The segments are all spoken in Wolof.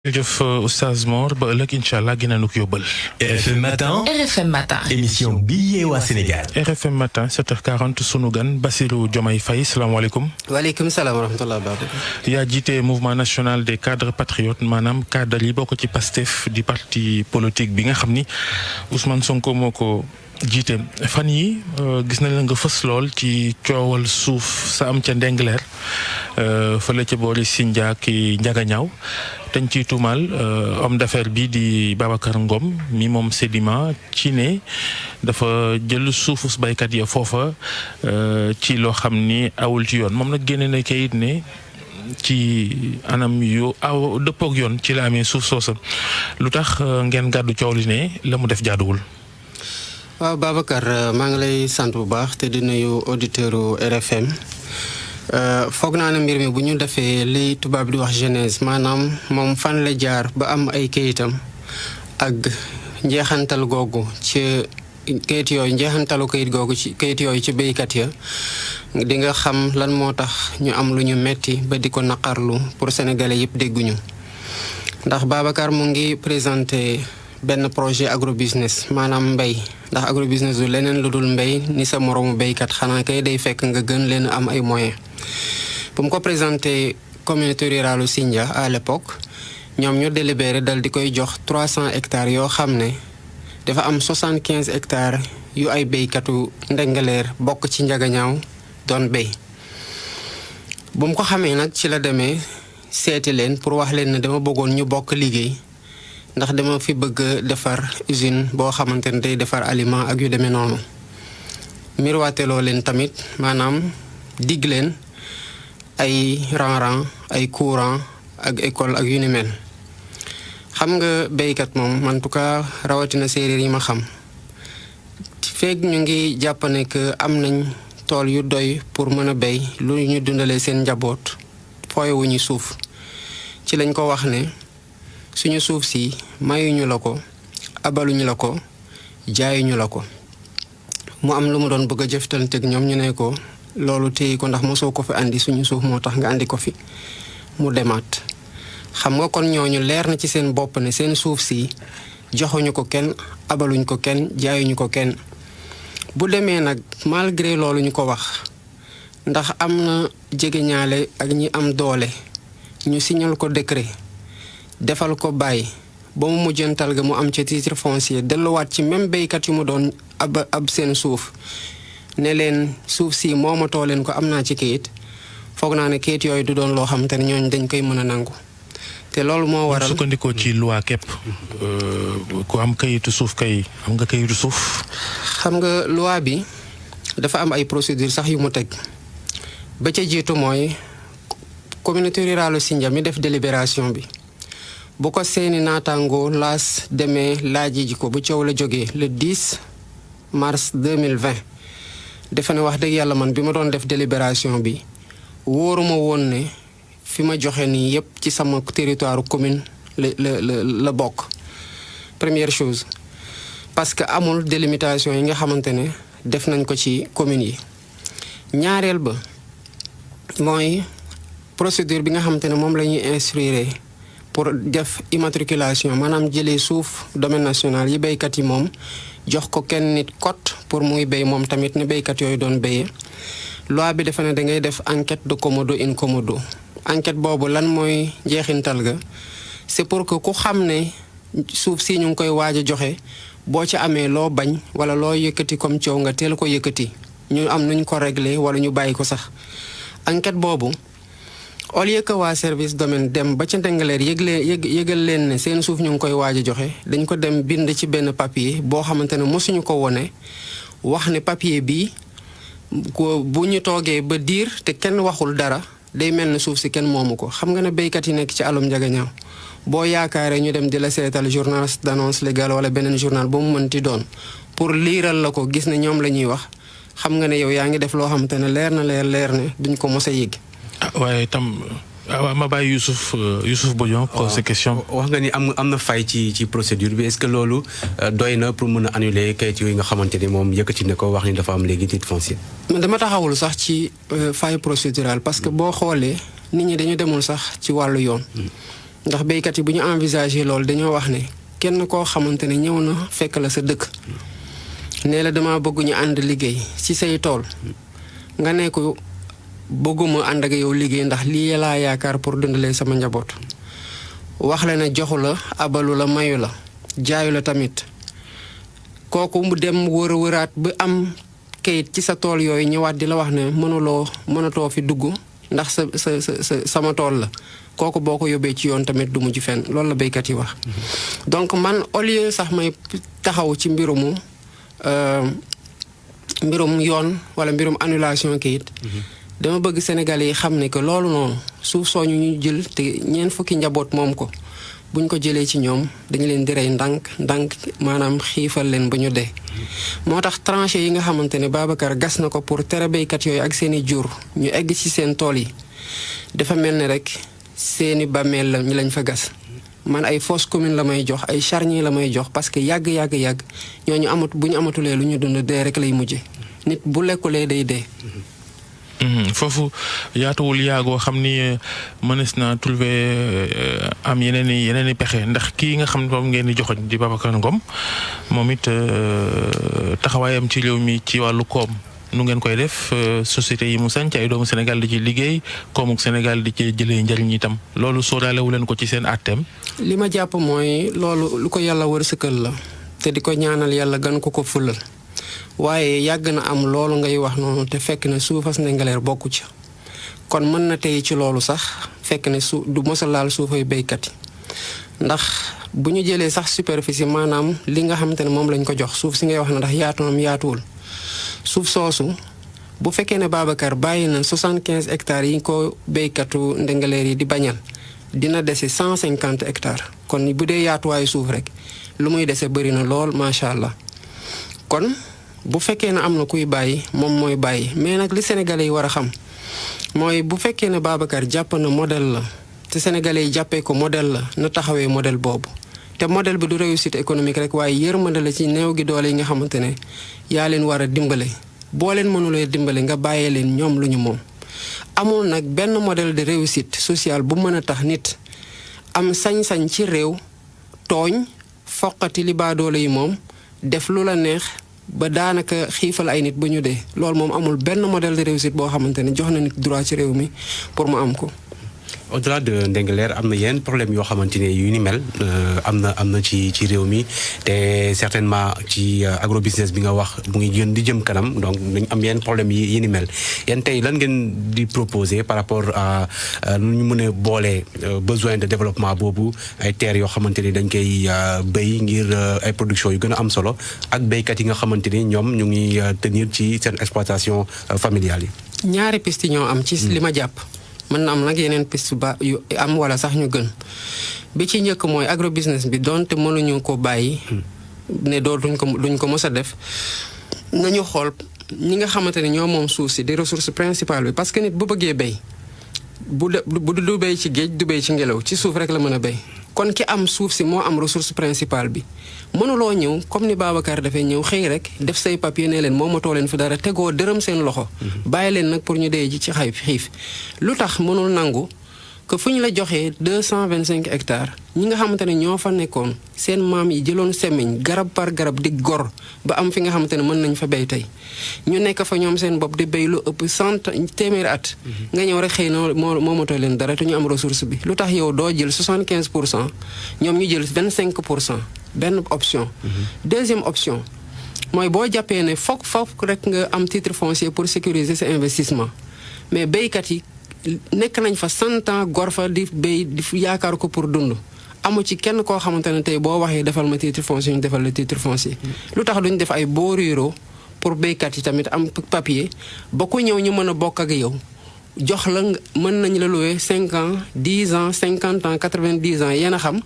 jërëjëf Oustaz Mor ba ëllëg incha allah ginnaaw ko yóbbal. RFM Matin. RFM Matin. émission bi yee waa Sénégal. RFM Matin 7h40 sunu gan Bassirou Diomaye Faye salaamaaleykum. waaleykum salaam wa rahmatulah barakatuh. yaa jiite mouvement national des cadres patriotes maanaam cadre yi bokk ci PASTEF di parti politique bi nga xam ni Ousmane Sonko moo ko jiite fan yi gis nañ la nga fës lool ci coowal suuf sa am ca Ndingler fële ca boori Sindia ki Njagañaaw dañ ciy tuumaal homme d'affaires bi di Babacar Ngom mi moom Sedima ci ne dafa jël suufu baykat ya foofa ci loo xam ni awul ci yoon moom nag génne na kayit ne ci anam yu aw dëppook yoon ci la amee suuf soosa lu tax ngeen gàddu coow li ne la mu def jaaduwul. waaw Babacar maa ngi lay sant bu baax te di nuyu auditeuru RFM foog naa ne mbir mi bu ñu defee li tubaab di wax genèse maanaam moom fan la jaar ba am ay kayitam ak njeexantal googu ci kayit yooyu njeexantalu kayit googu ci kayit yooyu ci béykat ya di nga xam lan moo tax ñu am lu ñu metti ba di ko naqarlu pour sénégalais yëpp dégguñu ndax Babacar mu ngi présenté benn projet agrobusiness maanaam mbéy ndax agrobusiness du leneen lu dul mbéy ni sa moroomu béykat xanaa kay day fekk nga gën leen am ay moyens. bu mu ko présenté communauté rurale Sindia à l'époque ñoom ñu délibéré dal di koy jox 300 hectares yoo xam ne dafa am 75 hectares yu ay béykatu Ndingler bokk ci Njagañaaw doon béy. bu mu ko xamee nag ci la demee seeti leen pour wax leen ne dama bëggoon ñu bokk liggéey. ndax dama fi bëgg defar usine boo xamante ne day defar aliment ak yu demee noonu mirwaateloo leen tamit maanaam dig leen ay rang-rang ay courant ak école ak yu ni mel xam nga béykat moom en tout cas rawatina séeréer yi ma xam feeg ñu ngi jàpp ne que am nañ tool yu doy pour mën a béy lu ñu dundalee seen njaboot fooyewuñu suuf ci lañ ko wax ne suñu suuf si mayuñu la ko abaluñu la ko jaayuñu la ko mu am lu mu doon bëgg a jëftanteeg ñoom ñu ne ko loolu téye ko ndax mosoo ko fi andi suñu suuf moo tax nga andi ko fi mu demaat xam nga kon ñooñu leer na ci seen bopp ne seen suuf si joxuñu ko kenn abaluñ ko kenn jaayuñu ko kenn bu demee nag malgré loolu ñu ko wax ndax am na jegeñaale ak ñi am doole ñu signal ko décret defal ko bàyyi ba mu mujjantal ga mu am ci titre foncier delluwaat ci même béykat yu mu doon ab seen suuf ne leen suuf si moomatoo leen ko am naa ci kayit foog naa ne kayit yooyu du doon loo xamante ne ñooñu dañ koy mën a nangu te loolu moo waral sukkandikoo ci loi képp ku am kayitu suuf kay am nga kayitu suuf. xam nga loi bi dafa am ay procédure sax yu mu teg ba ca jiitu mooy communauté rurale Sindia mi def délibération bi. bu ko seeni naataangoo laas demee laaji ji ko bu coow la jógee le 10 mars 2020 defe ne wax dëgg yàlla man bi ma doon def délibération bi wóoruma woon ne fi ma joxe nii yépp ci sama territoire commune la bokk. première chose parce que amul délimitation yi nga xamante ne def nañ ko ci communes yi. ñaareel ba mooy procédure bi nga xamante ne moom la ñuy instruire pour def immatriculation maanaam jëlee suuf domaine national yi béykat yi moom jox ko kenn nit cote pour muy béy moom tamit ne béykat yooyu doon béyee loi bi dafa ne da ngay def enquête de commodo in commodo enquête boobu lan mooy njeexintal ga c'est pour que ku xam ne suuf si ñu ngi koy waaj a joxe boo ci amee loo bañ wala loo yëkkati comme coow nga teel ko yëkkati ñu am nuñ ko régler wala ñu bàyyi ko sax enquête boobu au lieu que waa service domaine dem ba ca Ndingler yëgal leen ne seen suuf ñu ngi koy waaj a joxe dañ ko dem bind ci benn papier boo xamante ne mosuñu ko wone wax ne papier bii bu ñu toogee ba diir te kenn waxul dara day mel ne suuf si kenn moomu ko xam nga ne béykat yi nekk ci alum Njagañaaw boo yaakaaree ñu dem di la seetal journal d'annonce légale wala beneen journal ba mu mënti doon pour liiral la ko gis ne ñoom la ñuy wax xam nga ne yow yaa ngi def loo xamante ne leer ne duñ ko mos a yëg. waaye tam ma bàyyi Youssouf Bodian pose question. wax nga ni am na fay ci procédure bi est-ce que loolu doy na pour mën a annuler kayit yooyu nga xamante ni moom yëkkati na ko wax ni dafa am léegi titre foncier. dama taxawul sax ci faille procédurale parce que boo xoolee nit ñi dañu demul sax ci wàllu yoon. ndax béykat yi bu ñu envisager loolu dañoo wax ne kenn koo xamante ne ñëw na fekk la sa dëkk nee la dama bëgg ñu ànd liggéey ci say tool nga ne ko bëgguma ànd ak yow liggéey ndax lii laa yaakaar pour dundalee sama njaboot wax la ne joxu la abalu la mayu la jaayu la tamit kooku mu dem wër wëraat ba am kayit ci sa tool yooyu ñëwaat di la wax ne mënatoo fi dugg ndax sama tool la kooku boo ko yóbbee ci yoon tamit du mujj fenn loolu la béykat yi wax. donc man au lieu sax may taxaw ci mbirum yoon wala mbirum annulation kayit. dama bëgg Sénégalais yi xam ne que loolu noonu suuf sooñu ñu jël te ñeent fukki njaboot moom ko buñ ko jëlee ci ñoom dañu leen di rey ndànk maanaam xiifal leen ba ñu dee. moo tax tranché yi nga xamante ne Babacar gas na ko pour tere béykat yooyu ak seeni jur ñu egg ci seen tool yi dafa mel ni rek seeni bàmmeel la ñu lañ fa gas. man ay fosse commune la may jox ay charnier la may jox parce que yàgg ñooñu bu ñu amatulee lu ñu dund dee rek lay mujje nit bu lekkulee day dee. foofu yaatuwul yaagoo xam ni mënees na trouver am yeneen i pexe ndax kii nga xam ne moom ngeen di joxoñ di Babacar Ngom moom it taxawaayam ci réew mi ci wàllu koom nu ngeen koy def société yi mu sanc ay doomu Sénégal di ci liggéey koomuk Sénégal di ci jëlee njariñ itam loolu sóoraalewu leen ko ci seen àtteem. li ma jàpp mooy loolu lu ko yàlla wërsëgal la te di ko ñaanal yàlla gan ko fulal. waaye yàgg na am loolu ngay wax noonu te fekk ne suufas Ndingler bokku ci kon mën na tey ci loolu sax fekk ne du mos a laal suufay béykat yi ndax bu ñu jëlee sax superficie maanaam li nga xamante ne moom lañ ko jox suuf si ngay wax ne ndax yaatuwam yaatuwul suuf soosu bu fekkee ne Babacar bàyyi na 75 hectares yi ko béykatu Ndingler yi di bañal dina dese 150 hectares kon bu dee yaatuwaayu suuf rek lu muy dese bëri na lool macha allah kon. bu fekkee ne am na kuy bàyyi moom mooy bàyyi mais nag li sénégalais yi war a xam mooy bu fekkee ne Babacar jàpp na modèle la te sénégalais yi jàppee ko modèle la na taxawee modèle boobu te modèle bi du réussite économique rek waaye yërmande la ci néew gi doole yi nga xamante ne yaa leen war a dimbale boo leen mënulee dimbale nga bàyyee leen ñoom lu ñu moom. amul nag benn modèle de réussite sociale bu mën a tax nit am sañ-sañ ci réew tooñ foqati li baa doole yi moom def lu la neex. ba daanaka xiifal ay nit ba ñu dee loolu moom amul benn modèle de réussite boo xamante ne jox na nit droit ci réew mi pour mu am ko. au-delà de Ndingler am na yenn problème yoo xamante ne yu ni mel am na ci réew mi te certainement ci agrobusiness bi nga wax mu ngi gën di jëm kanam donc dañ am yenn problème yi ni mel yéen tey lan ngeen di proposer par rapport à nu ñu mën a boolee besoin de développement boobu ay terres yoo xamante ni dañ koy béy ngir ay production yu gën a am solo ak béykat yi nga xamante ni ñoom ñu ngi tenir ci seen exploitation familiale yi. ñaari piste ñoo am ci li ma jàpp. mën na am nag yeneen piste ba yu am wala sax ñu gën bi ci njëkk mooy agrobusiness bi donte mënuñu ko bàyyi ne duñ ko mës a def nañu xool ñi nga xamante ne ñoo moom suuf si di ressource principale bi parce que nit bu bëggee béy bu du béy ci géej du béy ci ngelaw ci suuf rek la mën a béy kon ki am suuf si moo am ressource principale bi mënuloo ñëw comme ni Babacar dafay ñëw xëy rek def say papier ne leen moomatoo leen fi dara tegoo dërëm seen loxo bàyyi leen nag pour ñu dee ji ci xiif lu tax mënul nangu que fu ñu la joxee 225 hectares ñi nga xamante ne ñoo fa nekkoon seen maam yi jëloon semmiñ garab par garab di gor ba am fi nga xamante ne mën nañ fa béy tey ñu nekk fa ñoom seen bopp di béy lu ëpp 100 at nga ñëw rek xëy na moomatoo leen dara te ñu am ressource bi lu tax yow doo jël 75% ñoom ñu jël 25% benn option. Deuxième option mooy boo jàppee ne foog rek nga am titre foncier pour sécuriser sa investissement mais béykat yi nekk nañ fa 100 ans gor fa di béy di yaakaar ko pour dund amu ci kenn koo xamante ne tey boo waxee defal ma titre foncier ñu defal la titre foncier. lu tax duñ def ay baux ruraux pour béykat yi tamit am papier ba ku ñëw ñu mën a bokk ak yow jox la mën nañ la louer 5 ans 10 ans 50 ans 90 ans yéen a xam.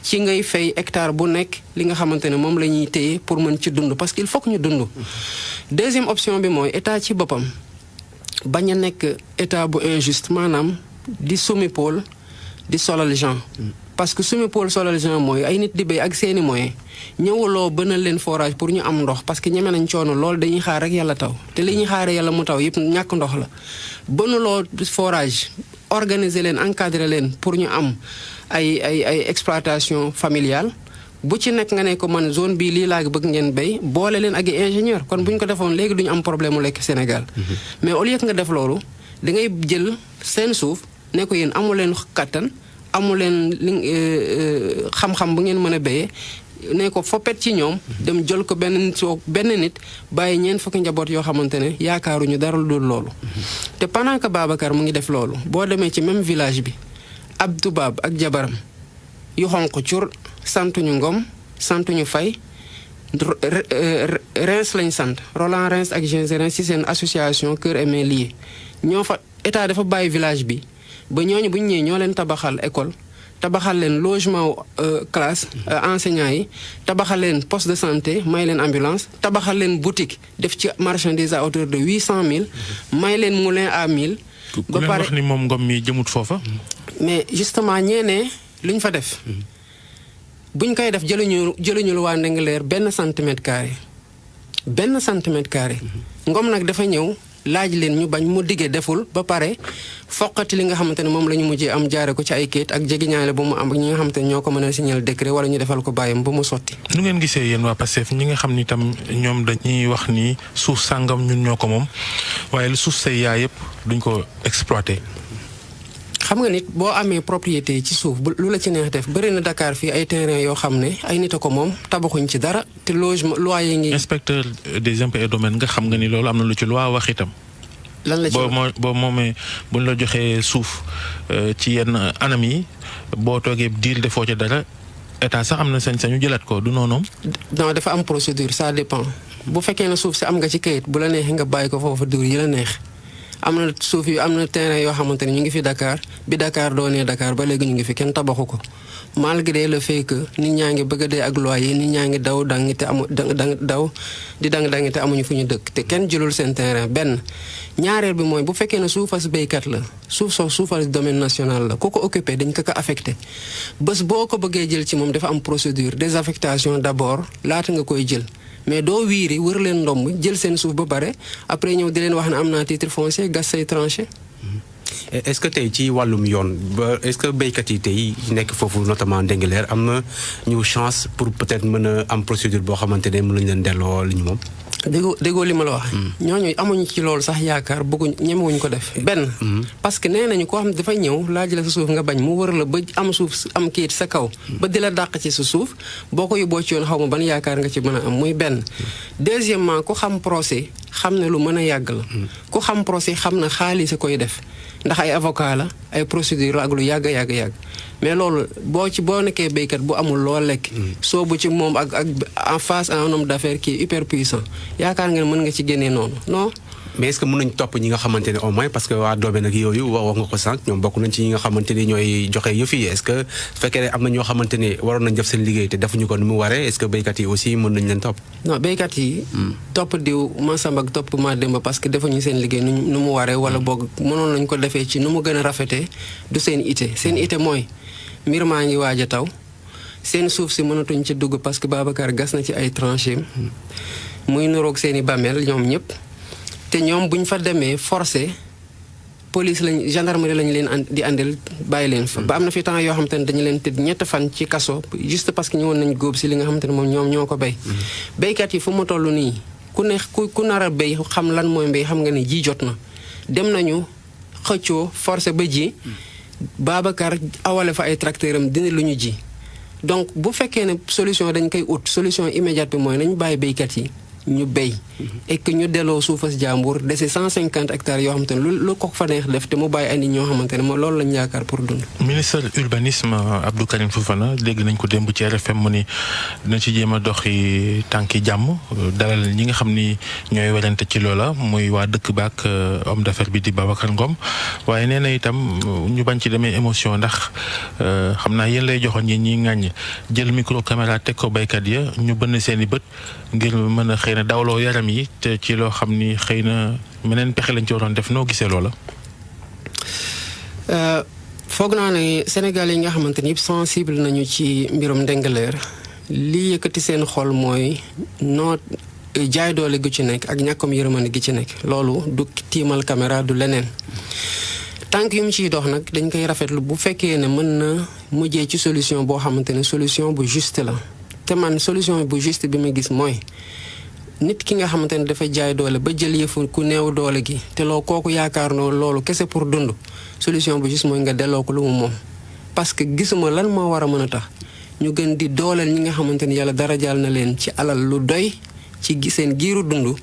ci ngay fay hectare bu nekk li nga xamante ne moom la ñuy téye pour mën ci dund parce qu'il faut que ñu dund. deuxième option bi mooy état ci boppam bañ a nekk état bu injuste maanaam di sumi pôle di solal gens. parce que sumi pôle solal gens mooy ay nit di béy ak seeni moyens ñëwuloo bënal leen forage pour ñu am ndox parce que ñeme nañ coono lool dañuy xaar rek yàlla taw te li ñuy xaaree yàlla mu taw yëpp ñàkk ndox la. bënuloo forage organiser leen encadrer leen pour ñu am ay exploitation familiale bu ci nekk nga ne ko man zone bii lii laa bëgg ngeen béy boole leen ak ingénieur kon bu ñu ko defoon léegi du ñu am problème mu lekk Sénégal mais au lieu que nga def loolu da ngay jël seen suuf ne ko yéen amu leen kattan amu leen xam-xam bu ngeen mën a béyee ne ko foppet ci ñoom dem jël ko benn nit bàyyi ñeent fukki njaboot yoo xamante ne yaakaaruñu dara lu dul loolu te pendant que Babacar mu ngi def loolu boo demee ci même village bi ab tubaab ak jabaram yu xonq cur santuñu Ngom santuñu Faye Reims lañ sant Roland Reims ak Jean Reims ci seen association Cœur Aimé Lié ñoo fa état dafa bàyyi village bi ba ñooñu bu ñu ñëwee ñoo leen tabaxal école tabaxal leen logement classe enseignants yi tabaxal leen poste de santé may leen ambulance tabaxal leen boutique def ci marchandise à hauteur de 800 000 may leen moulin à 1000. ba pare wax ni moom Ngom mi jëmut foofa. mais justement ñeenee lu ñu fa def buñ koy def jëluñu lu waa Ndingler benn centimètre carré Ngom nag dafa ñëw laaj leen ñu bañ mu diggee deful ba pare foqati li nga xamante ne moom la ñu mujjee am jaare ko ci ay kayit ak jegeñaale bu mu am ak ñi nga xamante ne ñoo ko mën a signaler décret wala ñu defal ko bàyyam ba mu sotti. nu ngeen gisee yéen waa Pastef ñi nga xam ni tam ñoom dañuy wax ni suuf sàngam ñun ñoo ko moom waaye lu suuf say yaa yëpp duñ ko exploité. xam nga nit boo amee propriété ci suuf lu la ci neex def bëri na Dakar fii ay terrain yoo xam ne ay nit a ko moom tabaxuñ ci dara te logement loyer ngi. inspecteur des impôts et domaines nga xam nga ni loolu am na lu ci loi wax itam. lan la ci boo moomee buñ la joxee suuf ci yenn anam yi boo toogee diir defoo ci dara état sax am na sañ-sañu jëlaat ko du noonu. non dafa am procédure ça dépend bu fekkee ne suuf si am nga ci kayit bu la neexee nga bàyyi ko foofu dur yi la neex. am na suuf yi am na terrain yoo xamante ne ñu ngi fi Dakar bi Dakar doonee Dakar ba léegi ñu ngi fi kenn tabaxu ko malgré le fait que nit ñaa ngi bëgg a dee ak loyer nit ñaa ngi daw dangi te amuñu fu ñu dëkk te kenn jëlul seen terrain benn. ñaareel bi mooy bu fekkee ne suufas béykat la suufas domaine national la ku ko occupé dañ ko affecté bés boo ko bëggee jël ci moom dafa am procédure désaffectation d'abord laata nga koy jël. mais doo wiiri wër leen ndomb jël seen suuf ba pare après ñëw di leen wax ne am naa titre foncier gas say tranché. est-ce que tey ci wàllum yoon ba est-ce que béykat yi tey nekk foofu notamment Ndingler am na ñu chance pour peut-être mën a am procédure boo xamante ne mën nañu leen delloo li ñu moom. déggoo li ma la wax. ñooñu amuñu ci loolu sax yaakaar bëgguñ ñemewuñ ko def. benn parce que nee nañu koo xam ne dafay ñëw laaj la sa suuf nga bañ mu wër la ba am suuf am kayit sa kaw. ba di la dàq ci sa suuf boo ko yóbboo ci yoon xaw ma ban yaakaar nga ci mën a am muy benn. deuxièmement ku xam procès xam ne lu mën a yàgg la. ku xam procès xam na xaalis a koy def ndax ay avocat la ay procédure la ak lu yàgg. mais loolu boo nekkee béykat bu amul loo lekk. soobu ci moom ak en face à un homme d'affaires qui est hyper puissant yaakaar nga ne mën nga ci génnee noonu non. mais est-ce que mën nañu topp ñi nga xamante ne au moins parce que waa domaine ak yooyu wax nga ko sànq ñoom bokk nañ ci ñi nga xamante ni ñooy joxe yëf yi est-ce que fekkee ne am na ñoo xamante ne waroon nañ def seen liggéey te defuñu ko ni mu waree est-ce que béykat yi aussi mën nañ leen topp. non béykat yi. topp diw Massamba ak topp Mademba parce que defuñu seen liggéey nu mu waree wala boog mënoon nañ ko defee ci nu mu gën a rafetee du seen ité mooy. mbir maa ngi waaj a taw seen suuf si mënatuñ ci dugg parce que Babacar gas na ci ay tranchées muy nuroog seen i bàmmeel ñoom ñëpp te ñoom buñ fa demee forcé police gendarmerie lañ leen di àndil bàyyi leen fa. ba am na fi temps yoo xamante ne dañu leen tëdd 3 fan ci kaso juste parce que ñëwoon nañ góob si li nga xamante ne moom ñoom ñoo ko béy. béykat yi fu mu toll nii ku nar a béy xam lan mooy mbéy xam nga ne ji jot na dem nañu xëccoo forcé ba ji. Babacar awale fa ay tracteur am dina lu ñu ji donc bu fekkee ne solution dañ koy ut solution immédiate bi mooy nañu bàyyi béykat yi ñu béy et que ñu delloo suufas jàmbur dese 150 hectares yoo xamante ne lu ko fa neex def te mu bàyyi ay nit ñoo xamante ne moom loolu lañu yaakaar pour dund. ministre urbanisme Abdou Karim Fofana dégg nañ ko démb ci RFM mu ni dina ci jéem a doxi tànki jàmm dalal ñi nga xam ni ñooy werante ci loola muy waa dëkk baak homme d'affaires bi di Babacar Ngom waaye nee na itam ñu bañ ci demee émotion ndax xam naa yéen lay joxoon ñi ñuy ŋàññ jël micro caméra teg ko béykat ya ñu bënn seen i bët ngir mën a xëy na dawloo yaram yi te ci loo xam ni xëy na meneen pexe lañ ci waroon def noo gisee loola. foog naa ne Sénégal yi nga xamante ni sensible nañu ci mbirum Ndingler li yëkkati seen xol mooy noo jaay doole gu ci nekk ak ñàkkum yërmande gi ci nekk loolu du tiimal caméra du leneen tànk yu mu ciy dox nag dañ koy rafetlu bu fekkee ne mën na mujjee ci solution boo xamante ne solution bu juste la te man solution bu juste bi ma gis mooy nit ki nga xamante ne dafa jaay doole ba jël yëfu ku néew doole gi te loo kooku yaakaar noo loolu kese pour dund solution bu juste mooy nga delloo ko lu mu moom. parce que gisuma lan moo war a mën a tax ñu gën di dooleel ñi nga xamante ni yàlla dara jaal na leen ci alal lu doy ci seen giiru dund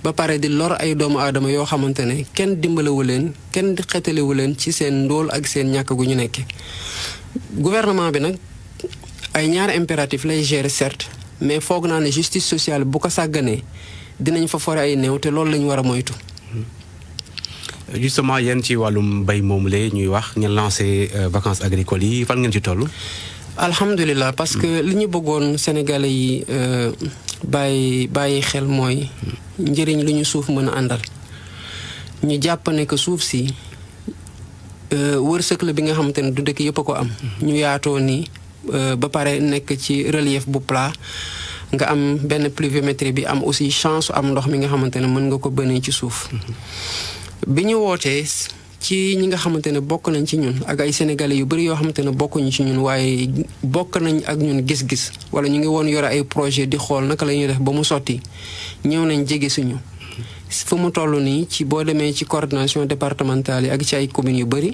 ba pare di lor ay doomu aadama yoo xamante ne kenn dimbalewu leen kenn xetalewu leen ci seen ndóol ak seen ñàkk gu ñu nekkee. gouvernement bi nag ay ñaari impératif lay gérer certes mais foog naa ne justice sociale bu ko sàgganee dinañ fa fore ay néew te loolu lañu war a moytu. justement yéen ci wàllum mbay moomu la ñuy wax ngeen lancé vacances agricoles yi fan ngeen ci toll. alhamdulilah parce que li ñu bëggoon Sénégalais yi bàyyi xel mooy njëriñ lu ñu suuf mën a àndal ñu jàpp ne que suuf si wërsëg la bi nga xamante ne du dëkk yëpp a ko am. ñu yaatoo ni ba pare nekk ci relief bu plat nga am benn pluviométrie bi am aussi chance am ndox mi nga xamante ne mën nga ko bënee ci suuf. bi ñu wootee ci ñi nga xamante ne bokk nañ ci ñun ak ay sénégalais yu bari yoo xamante ne bokkuñu ci ñun waaye bokk nañ ak ñun gis-gis wala ñu ngi woon yore ay projet di xool naka la ñuy def ba mu sotti ñëw nañ jege suñu. fu mu toll nii ci boo demee ci coordination départementale yi ak ci ay communes yu bari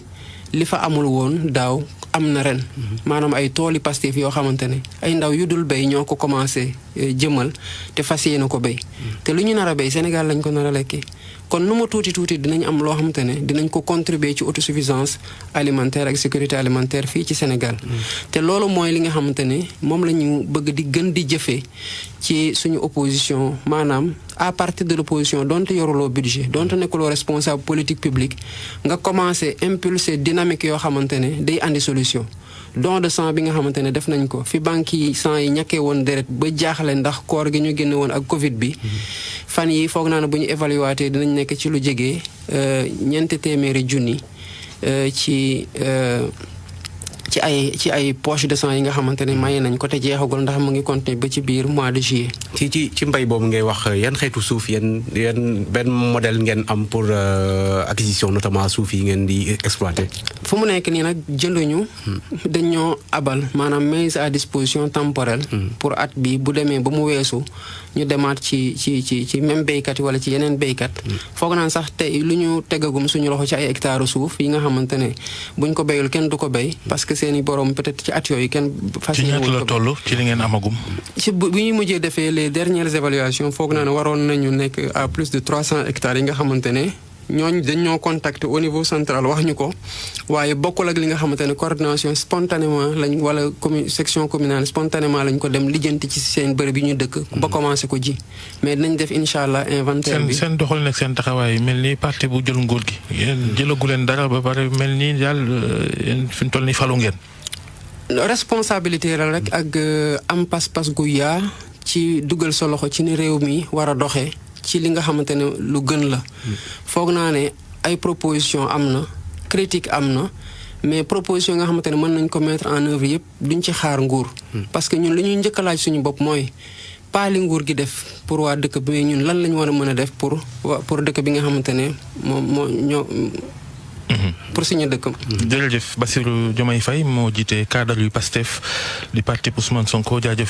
li fa amul woon daaw am na ren. maanaam ay tooli Pastef yoo xamante ne ay ndaw yu dul béy ñoo ko commencé jëmal te fas yéene ko béy. te lu ñu nar a béy Sénégal lañ ko nar a lekkee. kon nu mu tuuti dinañ am loo xamante ne dinañ ko contribuer ci autosuffisance alimentaire ak sécurité alimentaire fii ci Sénégal. te loolu mooy li nga xamante ne moom la ñu bëgg di gën di jëfee ci suñu opposition maanaam à partir de l'opposition donte yoruloo budget donte nekkuloo responsable politique publique nga commencé impulser dynamique yoo xamante ne day andi solution. don de sang bi nga xamante ne def nañ ko fi banque yi sang yi ñàkkee woon deret ba jaaxle ndax koor gi ñu génne woon ak Covid bi. fan yi foog naa ne bu ñu évaluaté dinañ nekk ci lu jege 200 junni ci ay poche de sang yi nga xamante ne maye nañ ko te jeexagul ndax mu ngi continuer ba ci biir mois de juillet. ci mbay boobu ngay wax yan xeetu suuf yan benn modèle ngeen am pour acquisition notamment suuf yi ngeen di exploiter. fu mu nekk nii nag jënduñu. dañoo abal maanaam mise à disposition temporelle. pour at bi bu demee ba mu weesu ñu demaat ci même béykat yi wala ci yeneen béykat. foog naan sax tey lu ñu tegagum suñu loxo ci ay hectares suuf yi nga xamante ne buñ ko béyul kenn du ko béy parce que seeni borom peut-être ci at yooyu kenn. ci ñaata la toll ci li ngeen amagum. ci bu ñu mujjee defee les dernières évaluations foog naa ne waroon nañu nekk à plus de 300 hectares yi nga xamante ne ñooñu dañ ñoo contacter au niveau central wax ñu ko waaye bokkul ak li nga xamante ne coordination spontanément lañ wala section communale spontanément lañ ko dem lijjanti ci seen bërëb yi ñu dëkk. ba commencé ko ji mais dinañ def incha allah inventaire bi. seen doxal nag seen taxawaay mel ni parti bu jël nguur gi yéen jëlagu leen dara ba pare mel ni daal yéen fi mu toll nii falu ngeen. responsabilité la rek ak am pas-pas gu yaa ci dugal sa loxo ci ni réew mi war a doxee. ci li nga xamante ne lu gën la. foog naa ne ay proposition am na critique am na mais proposition nga xamante ne mën nañ ko mettre en œuvre yëpp duñ ci xaar nguur. parce que ñun li ñuy njëkk a laaj suñu bopp mooy pas li nguur gi def pour waa dëkk bi mais ñun lan la ñu war a mën a def pour dëkk bi nga xamante ne moo ñoo. pour suñu dëkk. jërëjëf Bassirou Diomaye Faye moo jiite cadre yu Pastef di parti Ousmane Sonko jaajëf.